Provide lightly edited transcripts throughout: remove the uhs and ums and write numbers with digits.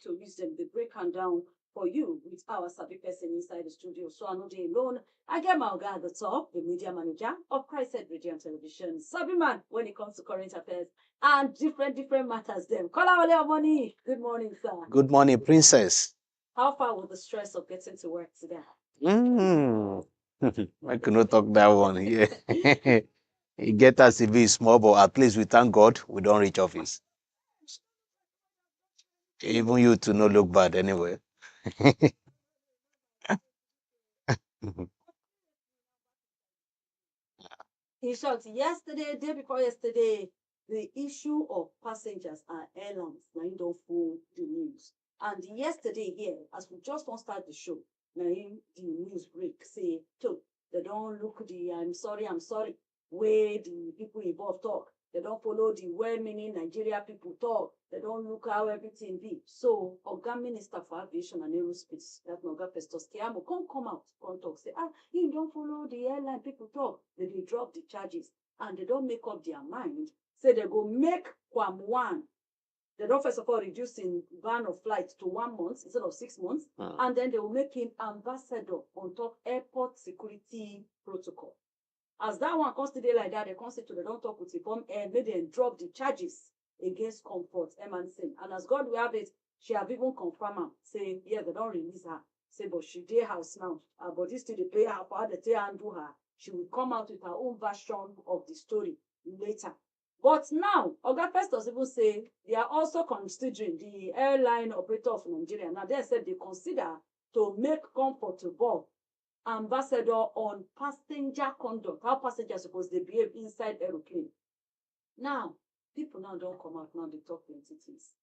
to wisdom. They break them down for you with our sabi person inside the studio. So I'm not alone. I get my guy at the top, the media manager of Christ Radio and Television. Sabi man when it comes to current affairs and different matters. Them. Kola money. Good morning, sir. Good morning, princess. How far was the stress of getting to work today? I cannot talk that one. Yeah. It get us if it's small, but at least we thank God we don't reach office. Even you to not look bad anyway. In short, yesterday, day before yesterday, the issue of passengers and airlines now don't follow the news. And yesterday here, as we just want to start the show, now the news break say, so they don't look the I'm sorry, where the people involved talk. They don't follow the well-meaning Nigeria people talk. They don't look how everything be. So, Oga Minister for Aviation and Aerospace, that Oga Festus Keyamo, come out, come talk, say, you don't follow the airline people talk. They drop the charges and they don't make up their mind. Say they go make Kwam 1. They don't first of all reducing ban of flight to 1 month instead of 6 months. And then they will make him ambassador on top airport security protocol. As that one comes today like that, they come say to they don't talk with Ibom Air, made them drop the charges against Comfort, Emanson. And as God will have it, she have even confirmed her, saying, yeah, they don't release her. Say, but she did house now. Her body still they pay her for how they take and do her. She will come out with her own version of the story later. But now, Oga Festus even say they are also considering the airline operator of Nigeria. Now they said they consider to make comfortable ambassador on passenger conduct, how passengers supposed to behave inside aeroplane. Now, people now don't come out now, they talk plenty things.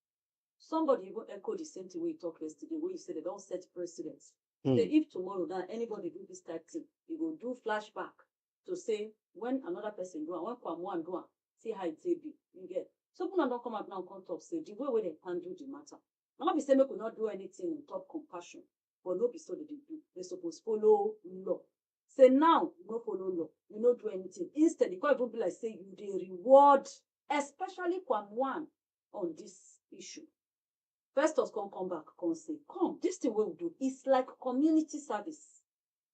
Somebody even echoed the same thing we talked yesterday, where you said they don't set precedents. Say if tomorrow now anybody do this type thing, you go do flashback to say when another person do and when one do, see how it be. You get. So people don't come out now and come talk, say the way they handle the matter. Now be saying we could not do anything in top compassion. But no be so they do. They supposed follow law. Say now, you no follow law. You no do anything. Instead, you can't even be like say you they reward, especially Kwam 1 on this issue. First of all, come back, come say, come, this thing we do. It's like community service.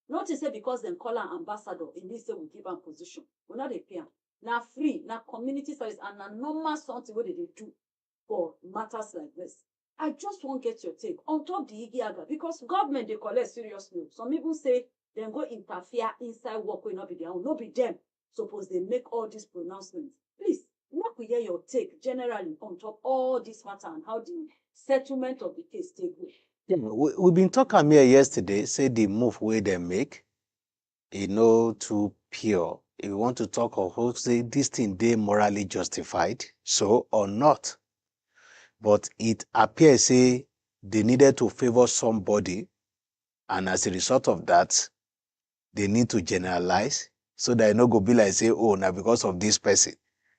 Not to say because they call an ambassador, in this way we give them position. We're not a peer. Now free, now community service, and a normal something what they do for matters like this. I just won't get your take on top the Igiaga because government they collect seriously. Some people say they go interfere inside work will not be their own, not be them. Suppose they make all these pronouncements. Please, let me hear your take generally on top all this matter and how the settlement of the case take place. Yeah, we've been talking here yesterday, say the move where they make, too pure. If you want to talk of who say this thing they morally justified, so or not. But it appears say they needed to favor somebody, and as a result of that, they need to generalize so that it no go be like say, oh, now because of this person.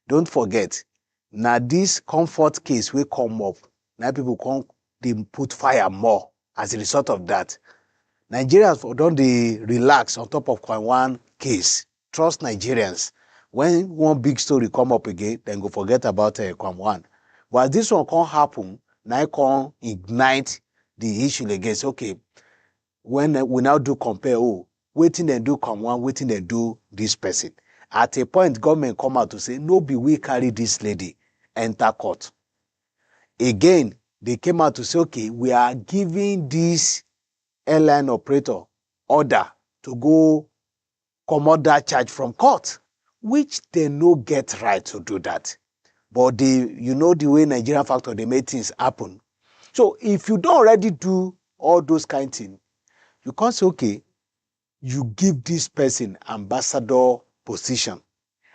Don't forget, now this comfort case will come up. Now people come, they put fire more as a result of that. Nigerians don't they relax on top of one case. Trust Nigerians. When one big story come up again, then go forget about Kwam 1. But this one can't happen, now it can ignite the issue against, okay, when we now do compare, wetin dem do Kwam 1, wetin dem do this person. At a point, government come out to say, no be we carry this lady enter court. Again, they came out to say, okay, we are giving this airline operator order to go comot that charge from court, which they no get right to do that. But the way Nigerian factor, they make things happen. So if you don't already do all those kind of things, you can't say, okay, you give this person ambassador position.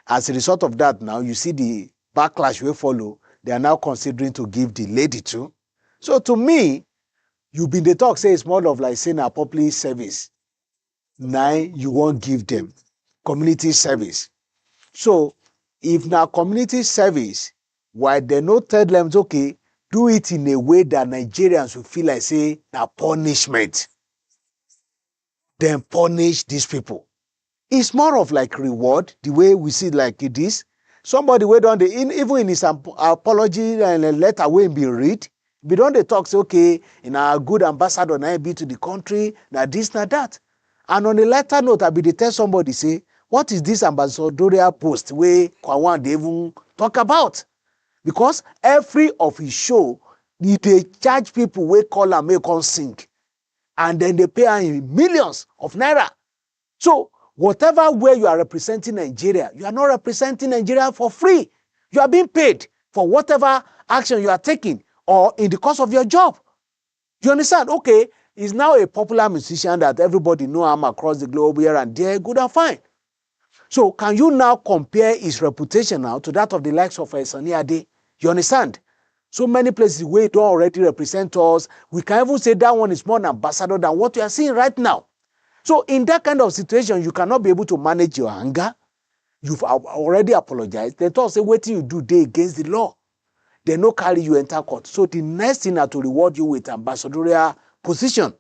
As a result of that, now you see the backlash will follow. They are now considering to give the lady too. So to me, you been the talk say it's more of like saying a public service. Now you won't give them community service. So if now community service, why they not tell them, okay, do it in a way that Nigerians will feel like say na punishment. Then punish these people. It's more of like reward, the way we see like it is. Somebody wait on even in his apology and a letter will be read, Be don dey talk say, okay, in a good ambassador na be to the country, na this, na that. And on a lighter note, I be dey tell somebody say, what is this ambassadorial post wey Kwawan dey even talk about? Because every of his show, they charge people wey call am make come sing, and then they pay am millions of naira. So whatever way you are representing Nigeria, you are not representing Nigeria for free. You are being paid for whatever action you are taking or in the course of your job. You understand? Okay, he's now a popular musician that everybody know him across the globe here and there, good and fine. So can you now compare his reputation now to that of the likes of Sunny Ade? You understand? So many places where he don't already represent us, we can even say that one is more an ambassador than what we are seeing right now. So in that kind of situation, you cannot be able to manage your anger. You've already apologized. They thought say wetin you do dey against the law. They no carry you enter court. So the next thing are to reward you with ambassadorial position.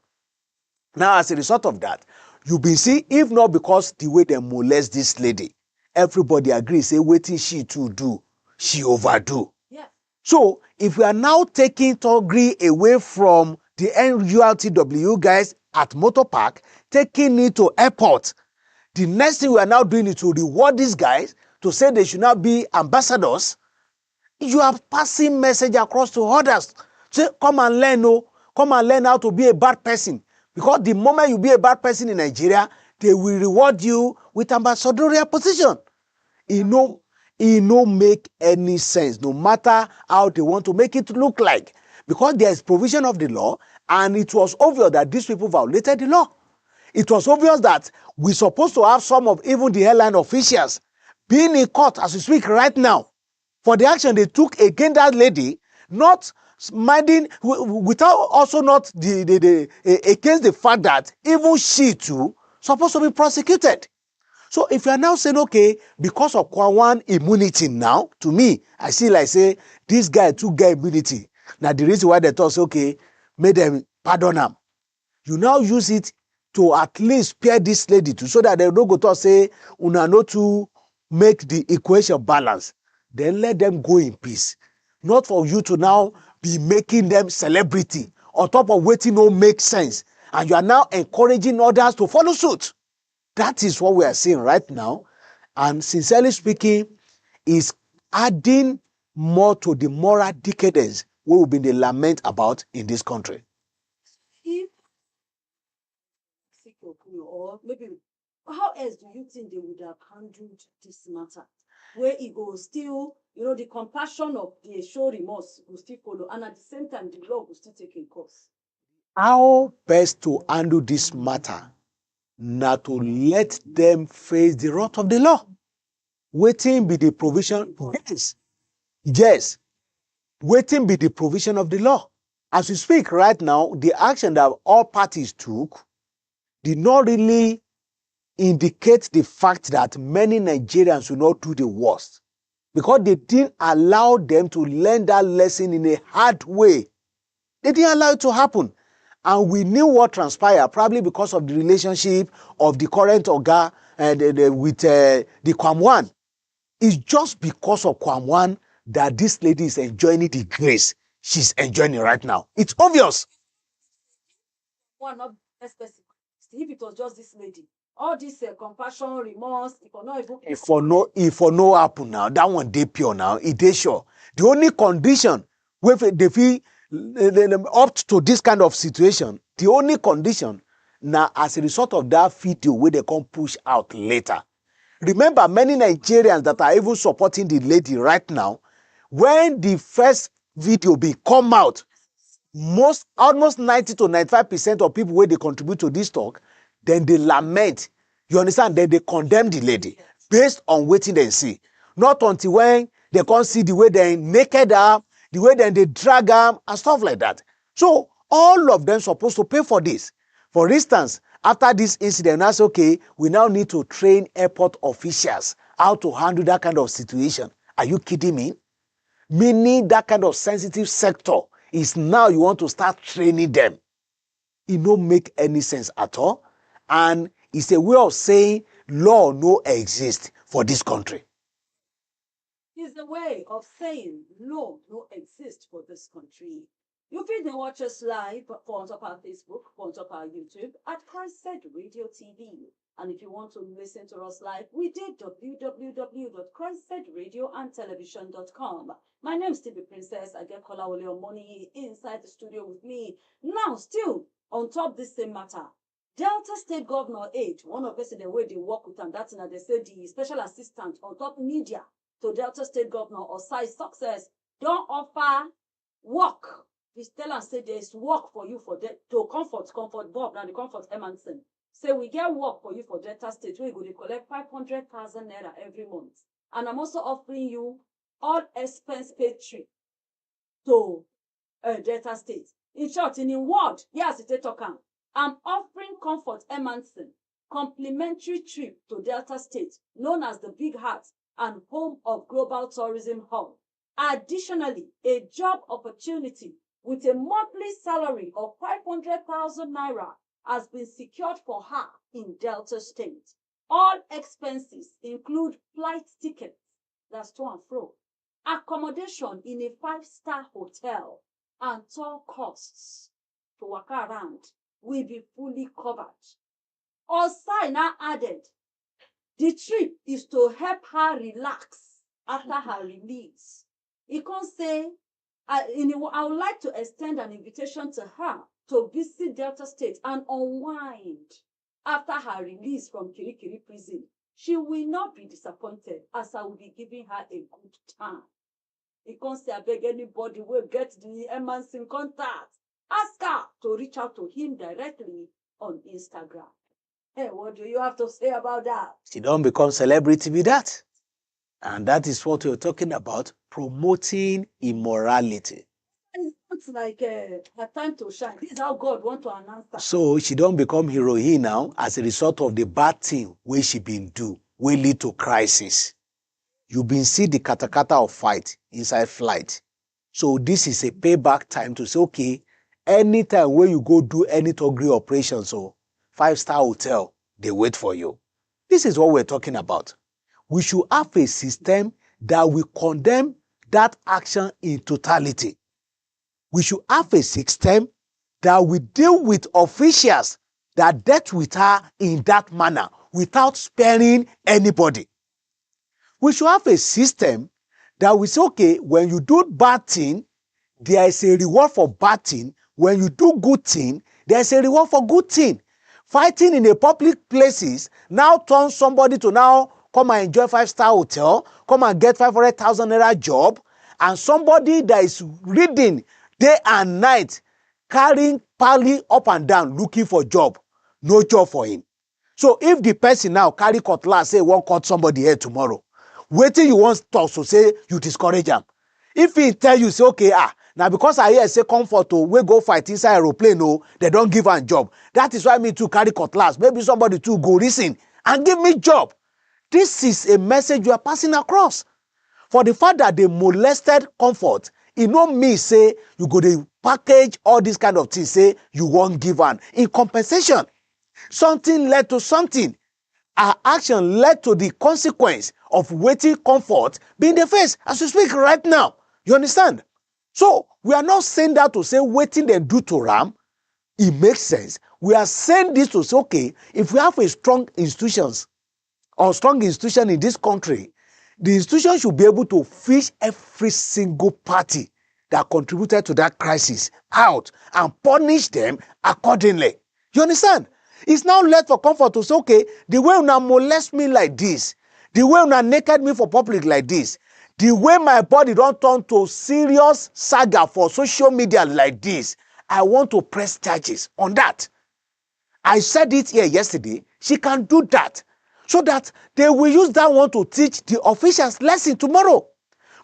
Now, as a result of that, you been see, if not because the way they molest this lady, everybody agrees say wetin she too do, she overdo. Yeah. So if we are now taking Togri away from the NURTW guys at Motor Park, taking it to airport, the next thing we are now doing is to reward these guys to say they should not be ambassadors. You are passing message across to others. Say, come and learn, oh, come and learn how to be a bad person. Because the moment you be a bad person in Nigeria, they will reward you with ambassadorial position. It no make any sense, no matter how they want to make it look like. Because there is provision of the law, and it was obvious that these people violated the law. It was obvious that we're supposed to have some of even the airline officials being in court as we speak right now for the action they took against that lady, not minding, without also not against the fact that even she too supposed to be prosecuted. So if you are now saying, okay, because of Kwawan immunity now, to me, I see like say, this guy too get immunity. Now the reason why they thought, say, okay, made them pardon him. You now use it to at least spare this lady too, so that they don't go to say, una no to make the equation balance. Then let them go in peace. Not for you to now be making them celebrity on top of waiting no make sense. And you are now encouraging others to follow suit. That is what we are seeing right now. And sincerely speaking, is adding more to the moral decadence we will be the lament about in this country. If or maybe how else do you think they would have handled this matter? Where it goes still, the compassion of the show remorse will still follow, and at the same time, the law will still take a course. How best to handle this matter? Not to let them face the wrath of the law. Waiting be the provision. Yes. Waiting be the provision of the law. As we speak right now, the action that all parties took did not really indicate the fact that many Nigerians will not do the worst, because they didn't allow them to learn that lesson in a hard way. They didn't allow it to happen. And we knew what transpired, probably because of the relationship of the current Oga with the Kwamwan. It's just because of Kwamwan that this lady is enjoying the grace she's enjoying right now. It's obvious. One, not best person. If it was just this lady, all this compassion, remorse, it for not even. If for no happen now, that one dey pure now. It is sure. The only condition where they feel up to this kind of situation, the only condition now as a result of that video where they come push out later. Remember, many Nigerians that are even supporting the lady right now, when the first video be come out, almost 90 to 95% of people where they contribute to this talk, then they lament. You understand? Then they condemn the lady based on what they see. Not until when they can't see the way they naked her, the way they drag her, and stuff like that. So all of them supposed to pay for this. For instance, after this incident, that's okay, we now need to train airport officials how to handle that kind of situation. Are you kidding me? Meaning that kind of sensitive sector is now you want to start training them. It don't make any sense at all. And it's a way of saying law no exist for this country. It's a way of saying law no exist for this country. You can watch us live on top our Facebook, on top our YouTube at Christ Radio TV. And if you want to listen to us live, we did www.christradioandtelevision.com. My name is Stevie Princess. I get Kola Ole Money inside the studio with me. Now, still on top this same matter, Delta State Govnor aide, one of us in the way they work with, and that's in they say the special assistant on top media to Delta State Govnor or size success, don't offer work. We tell and say there's work for you for to comfort Bob and the comfort Emanson. Say we get work for you for Delta State where you go to collect 500,000 naira every month. And I'm also offering you all expense paid trip to Delta State. In short, in word, yes, it's a token. I'm offering Comfort Emanson complimentary trip to Delta State, known as the Big Heart and home of Global Tourism Hub. Additionally, a job opportunity with a monthly salary of 500,000 naira has been secured for her in Delta State. All expenses include flight tickets, that's to and fro, accommodation in a 5-star hotel, and tour costs to walk around will be fully covered. Osai now added, the trip is to help her relax after her release. He can say, I would like to extend an invitation to her to visit Delta State and unwind after her release from Kirikiri prison. She will not be disappointed as I will be giving her a good time. He can say, I beg anybody will get the Emanson contact. Ask her to reach out to him directly on Instagram. Hey, what do you have to say about that? She don't become celebrity with that. And that is what we're talking about, promoting immorality. It's like a time to shine. This is how God wants to announce that. So she don't become heroine now as a result of the bad thing where she been do, will lead to crisis. You been see the katakata of fight inside flight. So this is a payback time to say, okay, anytime where you go do any togri operation, so 5-star hotel, they wait for you. This is what we're talking about. We should have a system that will condemn that action in totality. We should have a system that will deal with officials that dealt with her in that manner without sparing anybody. We should have a system that will say, okay, when you do bad thing, there is a reward for bad thing. When you do good thing, there is a reward for good thing. Fighting in a public places now turns somebody to now come and enjoy 5-star hotel, come and get 500,000 naira job, and somebody that is reading day and night, carrying pally up and down, looking for job, no job for him. So if the person now carry cutlass, say won't cut somebody here tomorrow, wetin you want talk to say you discourage him. If he tell you say okay, now because I hear say comfort we go fight inside aeroplane, they don't give am job. That is why me too carry cutlass. Maybe somebody too go listen and give me job. This is a message you are passing across. For the fact that they molested comfort, it no mean say you go to package all these kind of things, say you won't give an in compensation. Something led to something. Our action led to the consequence of waiting comfort being the face as we speak right now. You understand? So we are not saying that to say waiting then do to Ram. It makes sense. We are saying this to say, okay, if we have a strong institutions or strong institution in this country, the institution should be able to fish every single party that contributed to that crisis out and punish them accordingly. You understand? It's now left for comfort to say, okay, the way una molest me like this, the way una naked me for public like this, the way my body don't turn to serious saga for social media like this, I want to press charges on that. I said it here yesterday. She can do that so that they will use that one to teach the officials lesson tomorrow.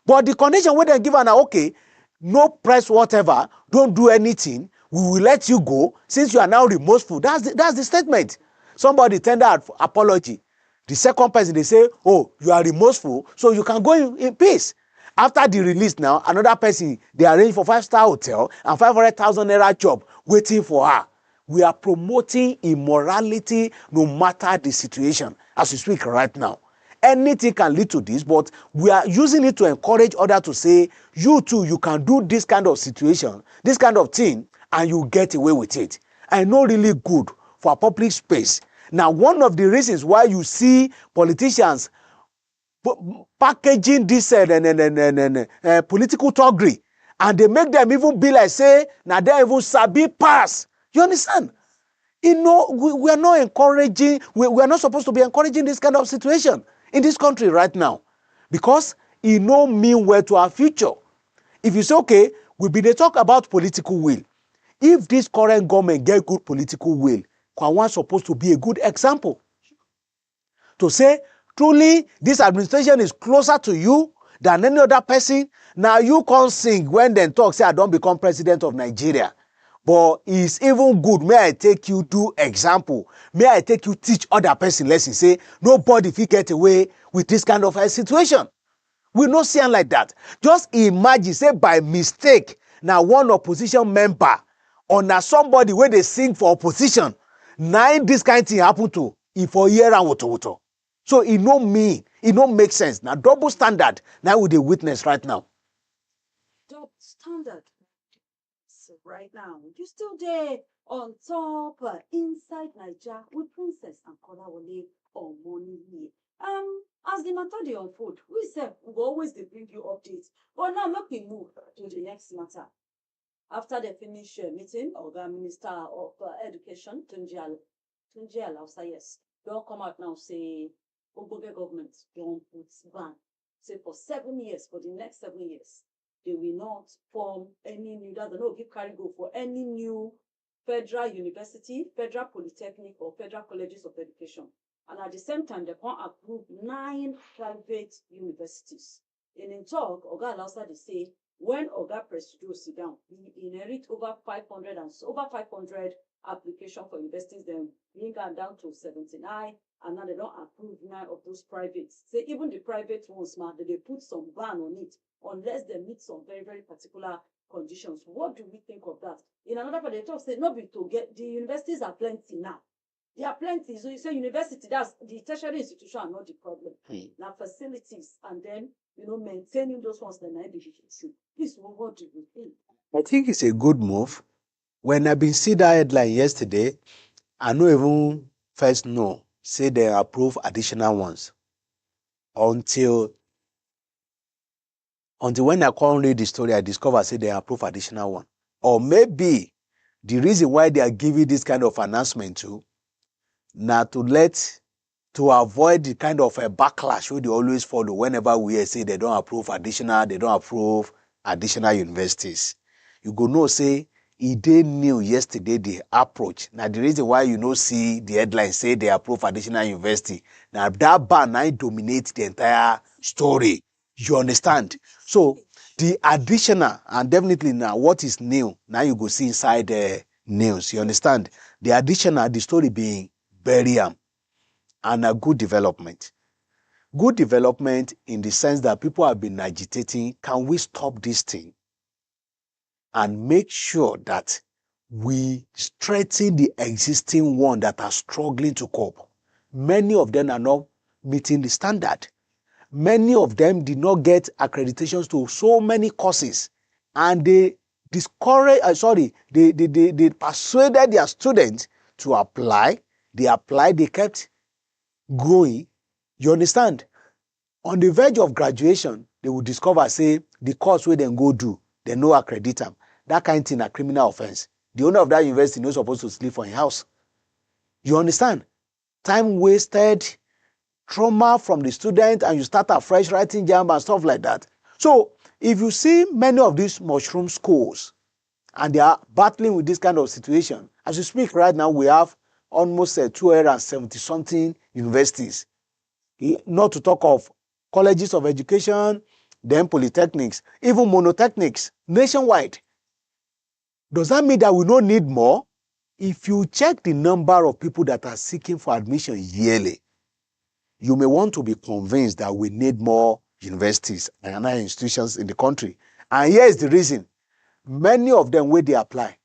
But the condition where they give her now, okay, no press whatever, don't do anything, we will let you go since you are now remorseful. That's the statement. Somebody tender apology. The second person, they say, oh, you are remorseful, so you can go in peace. After the release now, another person, they arrange for 5-star hotel and 500,000 naira job waiting for her. We are promoting immorality no matter the situation as we speak right now. anything can lead to this, but we are using it to encourage others to say, you too, you can do this kind of situation, this kind of thing, and you get away with it. And not really good for public space. Now, one of the reasons why you see politicians packaging this political thuggery, and they make them even be like, say, now they even sabi pass. You understand? We are not encouraging, we are not supposed to be encouraging this kind of situation in this country right now, because it no mean well to our future. If you say, okay, they talk about political will. If this current government get good political will, Kwanwan supposed to be a good example. To say, truly, this administration is closer to you than any other person. Now you can't sing when they talk, say, I don't become president of Nigeria. But it's even good. May I take you do example? May I take you teach other person lesson? Say, nobody fit get away with this kind of a situation. We no see like that. Just imagine, say, by mistake, now one opposition member or now somebody where they sing for opposition, now this kind of thing happen to if for year and woto. So it no make sense. Now double standard, now we the witness right now. Double standard. So right now, you still there on top, inside Nigeria with Princess and Kolawole on Money here. As the matter dey unfold, we said we go always dey bring you updates. But now make we move to the next matter. After they finish meeting, Oga Minister of Education, Tunji Alausa, yes, don't come out now say Ogbonge Govment don't put ban. Say for 7 years, for the next 7 years, they will not form any new, that they no give carry go for any new federal university, federal polytechnic, or federal colleges of education. And at the same time, they can approve 9 private universities. In talk, Oga Alausa they say, when Oga Presidio sit down, he inherit over 500 application for universities, then bring them down to 79, and now they don't approve 9 of those privates. Say even the private ones, man, they put some ban on it unless they meet some very, very particular conditions. What do we think of that? In another part, they talk say no be to get the universities are plenty now. There are plenty. So you say university, that's the tertiary institution are not the problem. Now facilities and then maintaining those ones that might be issue. Please, what do you think? I think it's a good move. When I've been seeing that headline yesterday, I no even first know, say they approve additional ones. Until when I can't read the story, I discover, say they approve additional one. Or maybe the reason why they are giving this kind of announcement too, now to avoid the kind of a backlash where they always follow whenever we say they don't approve additional universities. You go know, say, they knew yesterday the approach. Now the reason why see the headline say they approve additional university, now that ban now dominates the entire story. You understand? So the additional, and definitely now what is new, now you go see inside the news. You understand? The additional, the story being burial and a good development. Good development in the sense that people have been agitating. Can we stop this thing and make sure that we strengthen the existing one that are struggling to cope? Many of them are not meeting the standard. Many of them did not get accreditations to so many courses, and they they persuaded their students to apply. They applied, they kept growing. You understand? On the verge of graduation, they will discover, say, the course where they go do, they no accredit them. That kind of thing, a criminal offense. The owner of that university is not supposed to sleep for his house. You understand? Time wasted, trauma from the student, and you start afresh writing jam and stuff like that. So, if you see many of these mushroom schools, and they are battling with this kind of situation, as we speak right now, we have almost 270-something universities. Not to talk of colleges of education, then polytechnics, even monotechnics, nationwide. Does that mean that we don't need more? If you check the number of people that are seeking for admission yearly, you may want to be convinced that we need more universities and other institutions in the country. And here is the reason. Many of them, where they apply,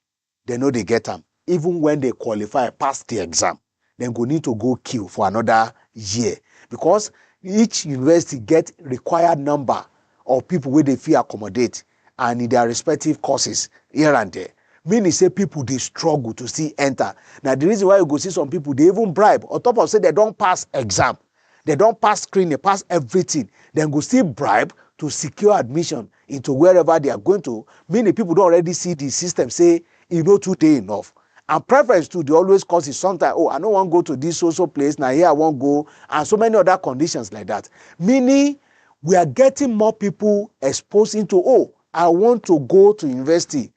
they know they get them. Even when they qualify, pass the exam, then go need to go queue for another year. Because each university get required number of people wey dey fit accommodate and in their respective courses here and there. Meaning say people dey struggle to still enter. Na the reason why you go see some people dey even bribe on top of say they don pass exam, they don pass screening, pass everything, dem go still bribe to secure admission into wherever they are going to. Meaning people don already see the system say e no too dey enough. And preference too, they always cause it sometimes, oh, I don't want to go to this social place, now here I won't go, and so many other conditions like that. Meaning, we are getting more people exposed into, oh, I want to go to university.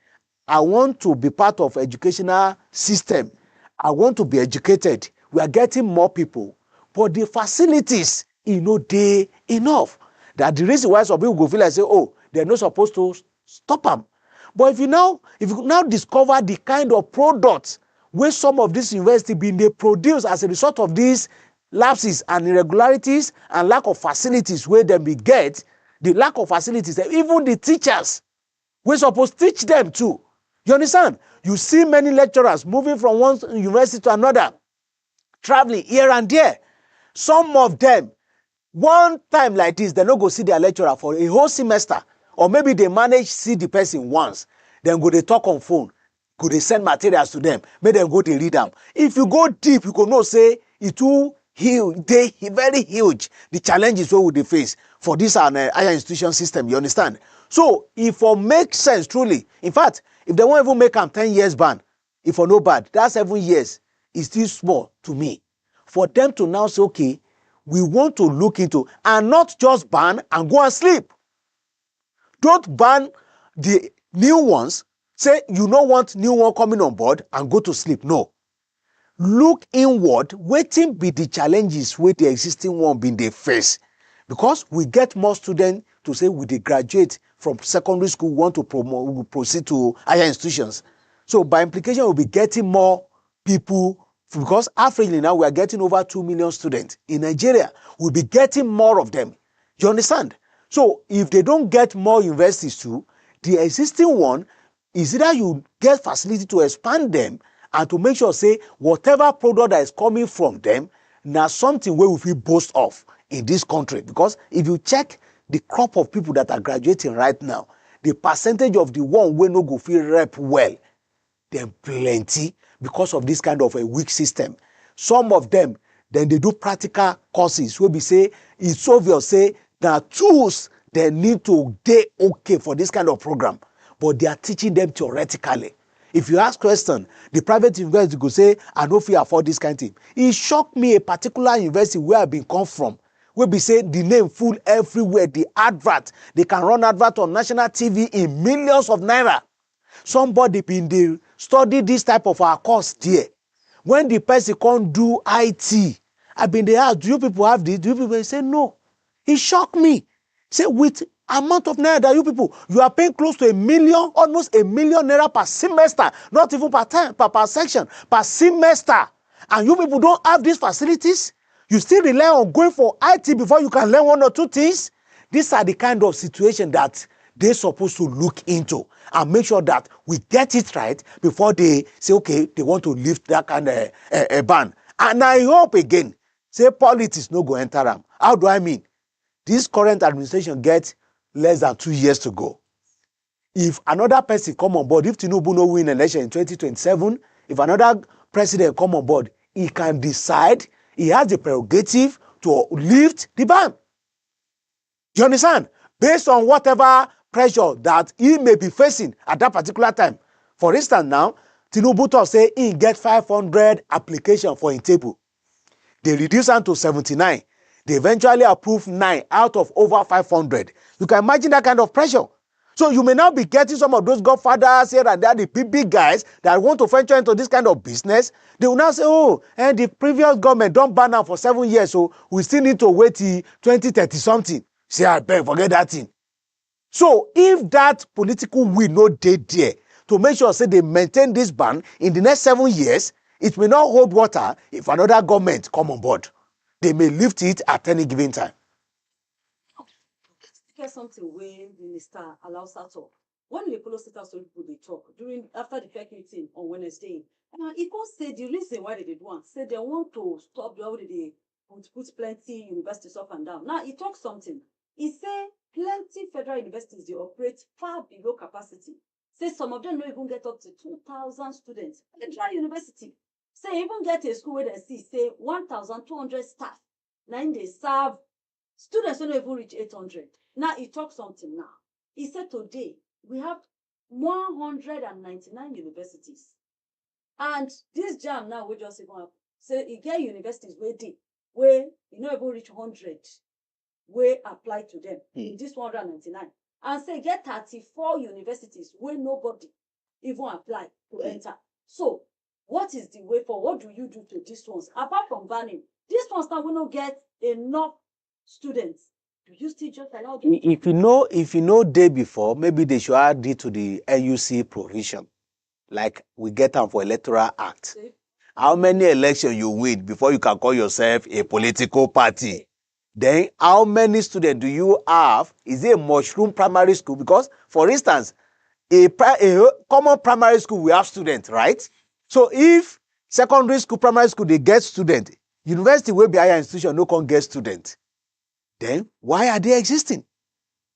I want to be part of educational system. I want to be educated. We are getting more people. But the facilities, they enough. That the reason why some people go feel like say, oh, they're not supposed to stop them. But if you now discover the kind of products where some of these universities been they produce as a result of these lapses and irregularities and lack of facilities where them be get, the lack of facilities, even the teachers, we're supposed to teach them too. You understand? You see many lecturers moving from one university to another, traveling here and there. Some of them, one time like this, they no go see their lecturer for a whole semester. Or maybe they manage see the person once. Then go they talk on phone. Go they send materials to them. Make them go they read them. If you go deep, you can know say it too huge. They very huge. The challenges what would they face for this higher institution system. You understand? So if it makes sense truly, in fact, if they won't even make them 10 years ban, if for no bad, that 7 years is still small to me. For them to now say, okay, we want to look into and not just ban and go and sleep. Don't ban the new ones. Say you don't want new one coming on board and go to sleep. No. Look inward. Wetin be the challenges with the existing one being they face. Because we get more students to say we they graduate from secondary school, want to proceed to higher institutions. So by implication, we'll be getting more people because averagely now we are getting over 2 million students in Nigeria. We'll be getting more of them. You understand? So if they don't get more universities too, the existing one is either you get facility to expand them and to make sure say whatever product that is coming from them, now something where we feel boast of in this country. Because if you check the crop of people that are graduating right now, the percentage of the one where no go feel rep well, then plenty because of this kind of a weak system. Some of them, then they do practical courses where we say, it's obvious say, the tools they need to be okay for this kind of program, but they are teaching them theoretically. If you ask question, the private university go say, I don't feel afford this kind of thing. It shocked me a particular university where I've been come from, where we say the name full everywhere, the advert, they can run advert on national TV in millions of naira. Somebody been they study this type of our course there. When the person can't do IT, I've been they ask, do you people have this? Do you people say no? It shocked me. Say with amount of naira that you people, you are paying close to 1 million, almost 1 million naira per semester, not even per time, per section, per semester. And you people don't have these facilities? You still rely on going for IT before you can learn one or two things? These are the kind of situation that they're supposed to look into and make sure that we get it right before they say, okay, they want to lift that kind of ban. And I hope again, say politics no go enter them. How do I mean? This current administration gets less than 2 years to go. If another person come on board, if Tinubu no win election in 2027, if another president come on board, he can decide, he has the prerogative to lift the ban. Do you understand? Based on whatever pressure that he may be facing at that particular time. For instance now, Tinubu talk say he get 500 applications for in table. They reduce them to 79. They eventually approve 9 out of over 500. You can imagine that kind of pressure. So you may now be getting some of those godfathers here and there, the big guys that want to venture into this kind of business. They will now say, oh, and the previous government don't ban them for 7 years, so we still need to wait till 2030 something. Say, I beg, forget that thing. So if that political will not dey there to make sure say they maintain this ban in the next 7 years, it may not hold water if another government come on board. They may lift it at any given time. Get something where Minister allows her talk. When the Polo State House people they talk after the FEC meeting on Wednesday, he can say the reason why they did one, say they want to stop the way they would put plenty universities up and down. Now, he talks something. He say plenty federal universities, they operate far below capacity. Say some of them don't even get up to 2,000 students. Federal university. Say even get a school where they see, say 1,200 staff. Now they serve students don't even reach 800. Now he talks something now. He said today we have 199 universities. And this jam now we just even have. So you get universities where you know even reach 100, where apply to them in this 199. And say get 34 universities where nobody even apply to enter. So what is the way for? What do you do to these ones? Apart from banning, these ones now will not get enough students. Do you still just allow them? If you know day before, maybe they should add it to the NUC provision. Like we get them for Electoral Act. See? How many elections you win before you can call yourself a political party? Then how many students do you have? Is it a mushroom primary school? Because, for instance, a common primary school, we have students, right? So if secondary school, primary school, they get students, university will be higher institution, no can get students. Then why are they existing?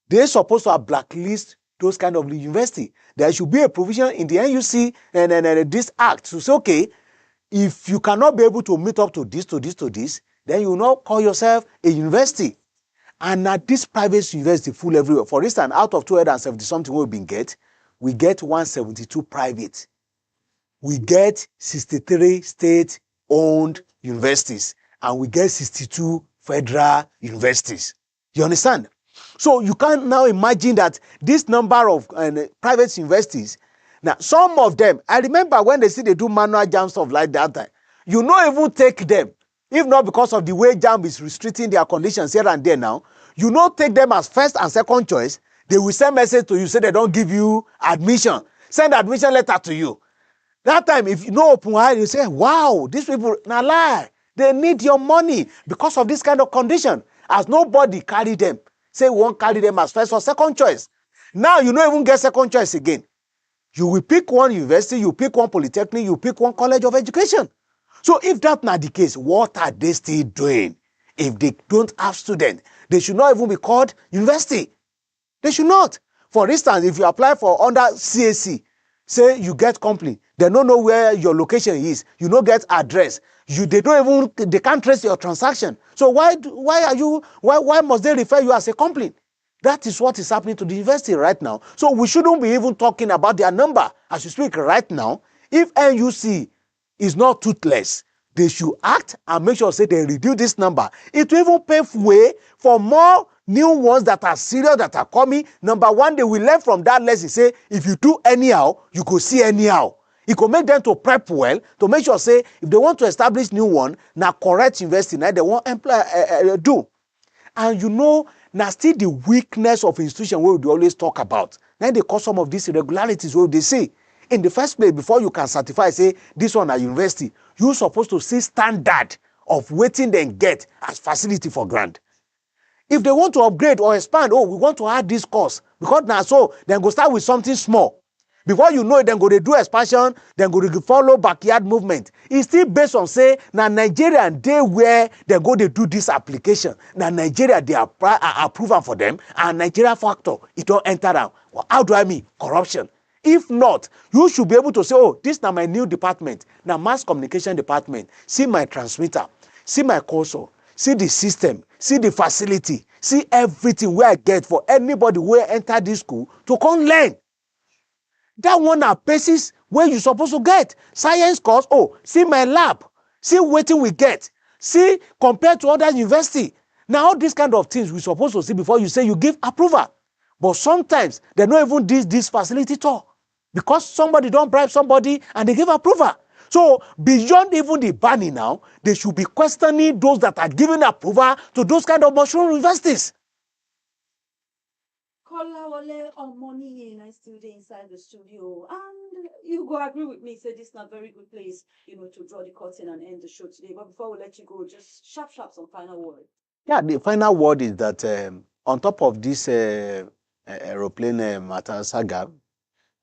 They're supposed to have blacklist those kind of university. There should be a provision in the NUC and this act to say, okay, if you cannot be able to meet up to this, then you will not call yourself a university. And at this private university full everywhere. For instance, out of 270 something we've been we get 172 private. We get 63 state-owned universities, and we get 62 federal universities. You understand? So you can now imagine that this number of private universities, now some of them, I remember when they do manual jam stuff like that, you not even take them, if not because of the way jam is restricting their conditions here and there now, you not take them as first and second choice. They will send message to you, say they don't give you admission. Send admission letter to you. That time, if you know open eye, you say, wow, these people, na lie. They need your money because of this kind of condition. As nobody carry them. Say we won't carry them as first or second choice. Now you don't even get second choice again. You will pick one university, you pick one polytechnic, you pick one college of education. So if that's not the case, what are they still doing? If they don't have students, they should not even be called university. They should not. For instance, if you apply for under CAC, say you get company, they don't know where your location is, you don't get address, they can't trace your transaction. So why must they refer you as a company? That is what is happening to the university right now. So we shouldn't be even talking about their number as you speak right now. If NUC is not toothless, they should act and make sure say they reduce this number. It will even pave way for more new ones that are serious, that are coming. Number one, they will learn from that lesson. Say, if you do anyhow, you could see anyhow. It could make them to prep well, to make sure, say, if they want to establish new one, now correct investing, now they want do. And you know, now still the weakness of institution where we always talk about. Now they cause some of these irregularities where they say, in the first place, before you can certify, say, this one at university, you're supposed to see standard of waiting then get as facility for grant. If they want to upgrade or expand, we want to add this course. Because now so, then go start with something small. Before you know it, then go to do expansion, then go to follow backyard movement. It's still based on, say, now Nigeria and they where they go to do this application. Now Nigeria, they are approval for them, and Nigeria factor, it don't enter down. How do I mean? Corruption. If not, you should be able to say, this is now my new department. Now mass communication department. See my transmitter. See my cursor. See the system. See the facility. See everything where I get for anybody who enter this school to come learn. That one are places where you're supposed to get. Science course, see my lab. See wetin we get. See compared to other university. Now all these kind of things we're supposed to see before you say you give approval. But sometimes they don't even this facility at all. Because somebody don't bribe somebody and they give approval. So beyond even the banning now, they should be questioning those that are giving approval to those kind of mushroom universities. Kolawole Omoni and I still there inside the studio. And you go agree with me, say this is not a very good place, to draw the curtain and end the show today. But before we let you go, just sharp some final word. Yeah, the final word is that on top of this aeroplane matter saga,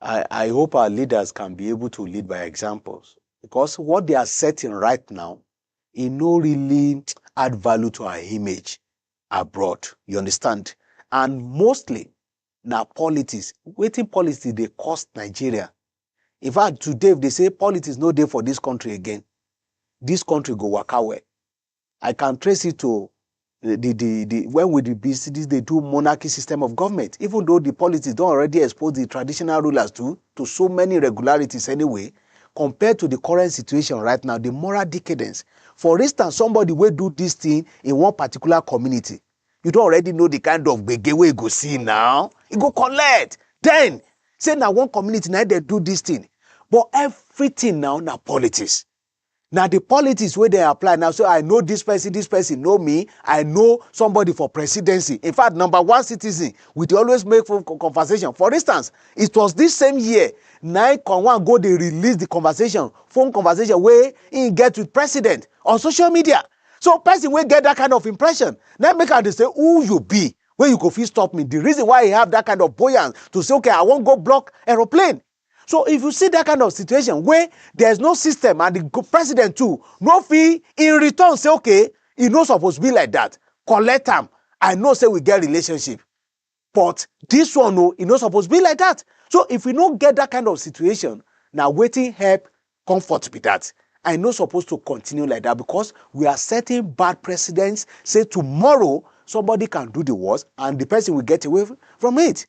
I hope our leaders can be able to lead by examples. Because what they are setting right now, add value to our image abroad. You understand? And mostly, now politics. Wetin politics they cost Nigeria. In fact, today, if they say politics no dey for this country again, this country go waka well. I can trace it to the when with the BCDs they do monarchy system of government. Even though the politics don't already expose the traditional rulers to so many irregularities anyway, compared to the current situation right now, the moral decadence. For instance, somebody will do this thing in one particular community. You don't already know the kind of gbege wey you go see now. You go collect. Then, say now one community, now they do this thing. But everything now politics. Now the politics where they apply now, so I know this person know me, I know somebody for presidency. In fact, number one citizen, we dey always make phone conversation. For instance, it was this same year, 9.1 go they release the conversation, phone conversation where he get with president on social media. So person will get that kind of impression. Now make her dey say who you be, where you go fit stop me. The reason why he have that kind of buoyance to say, okay, I won't go block aeroplane. So if you see that kind of situation where there's no system and the president too, no fee in return say, okay, e no supposed to be like that. Collect am. I know say we get relationship. But this one, no, e no supposed to be like that. So if we don't get that kind of situation, now waiting help comfort be that. I no supposed to continue like that because we are setting bad precedents. Say tomorrow somebody can do the worst and the person will get away from it.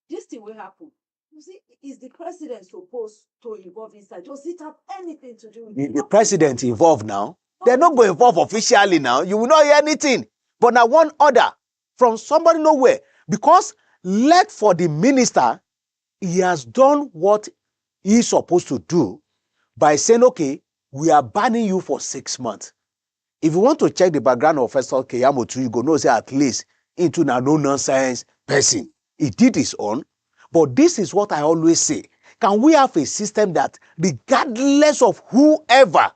This thing will happen. You see, is the president supposed to involve inside? Does it have anything to do with the president involved now? They're not going to involve officially now. You will not hear anything. But now one order from somebody nowhere. Because led for the minister, he has done what he's supposed to do by saying, okay, we are banning you for 6 months. If you want to check the background of First Keyamotu, you go know say at least into a no-nonsense person. He did his own. But this is what I always say. Can we have a system that regardless of whoever,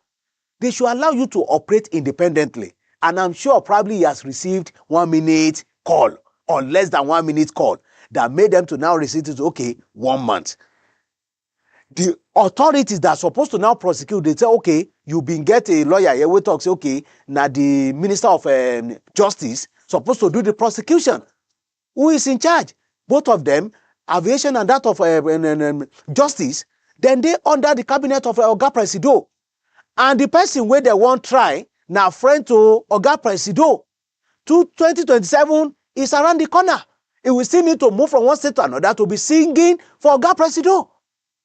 they should allow you to operate independently? And I'm sure probably he has received 1 minute call or less than 1 minute call that made them to now receive it, okay, 1 month. The authorities that are supposed to now prosecute, they say, okay, you been get a lawyer here, we talk, say, okay, now the Minister of Justice supposed to do the prosecution. Who is in charge? Both of them, aviation and that of justice, then they under the cabinet of Oga Presido. And the person where they won't try, now friend to Oga Presido. 2027 is around the corner. It will still need to move from one state to another to be singing for Oga Presido.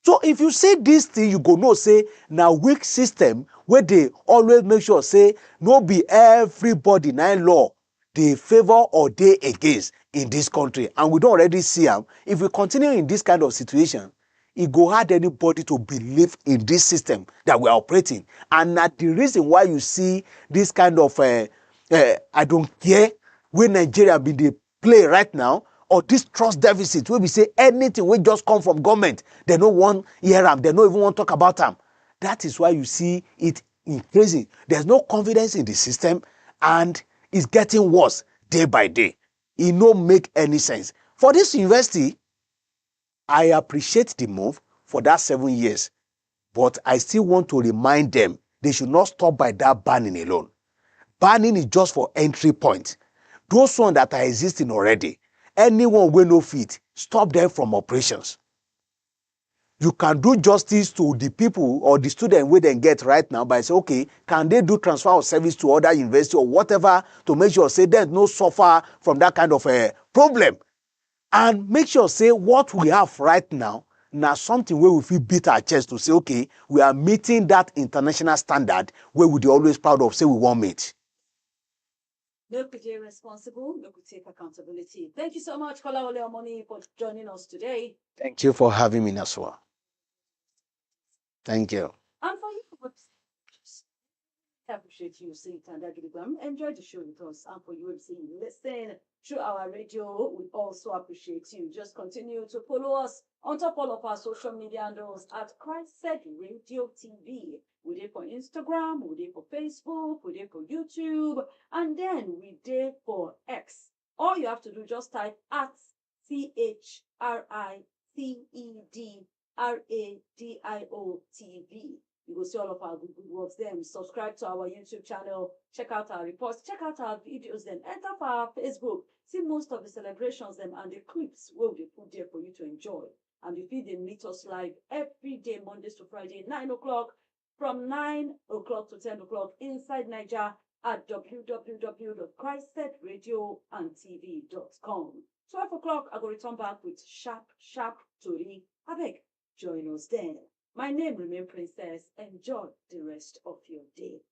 So if you say this thing, you go no say now weak system where they always make sure say no be everybody nine law they favor or they against in this country. And we don't already see them. If we continue in this kind of situation, it go hard anybody to believe in this system that we are operating. And that the reason why you see this kind of I don't care where Nigeria be the play right now, or this trust deficit where we say anything will just come from government, they don't want hear them, they don't even want to talk about them. That is why you see it increasing. There's no confidence in the system and it's getting worse day by day. It don't make any sense. For this university, I appreciate the move for that 7 years, but I still want to remind them they should not stop by that banning alone. Banning is just for entry point. Those ones that are existing already, anyone will no fit, stop them from operations. You can do justice to the people or the student where they get right now by saying, okay, can they do transfer of service to other university or whatever to make sure say there's no suffer from that kind of a problem. And make sure say what we have right now something where we feel beat our chest to say, okay, we are meeting that international standard where we're always proud of, say we won't meet. Make we dey responsible, make we take accountability. Thank you so much, Kolawole Omoni, for joining us today. Thank you for having me, Naswa. Thank you. And for you, I appreciate you saying enjoy the show with us. And for you saying listen through our radio, we also appreciate you. Just continue to follow us on top all of our social media handles at Christ Said Radio TV. We did for Instagram, we did for Facebook, we did for YouTube, and then we did for X. All you have to do, just type at CHRISEDRADIO TV. You will see all of our good works. Then subscribe to our YouTube channel. Check out our reports. Check out our videos. Then enter for our Facebook. See most of the celebrations them and the clips will be put there for you to enjoy. And if you didn't meet us live every day, Mondays to Friday, 9 o'clock, from 9 o'clock to 10 o'clock inside Niger at www.christedradioandtv.com. 12 o'clock, I will return back with sharp tori. Abeg, join us then. My name remains Princess. Enjoy the rest of your day.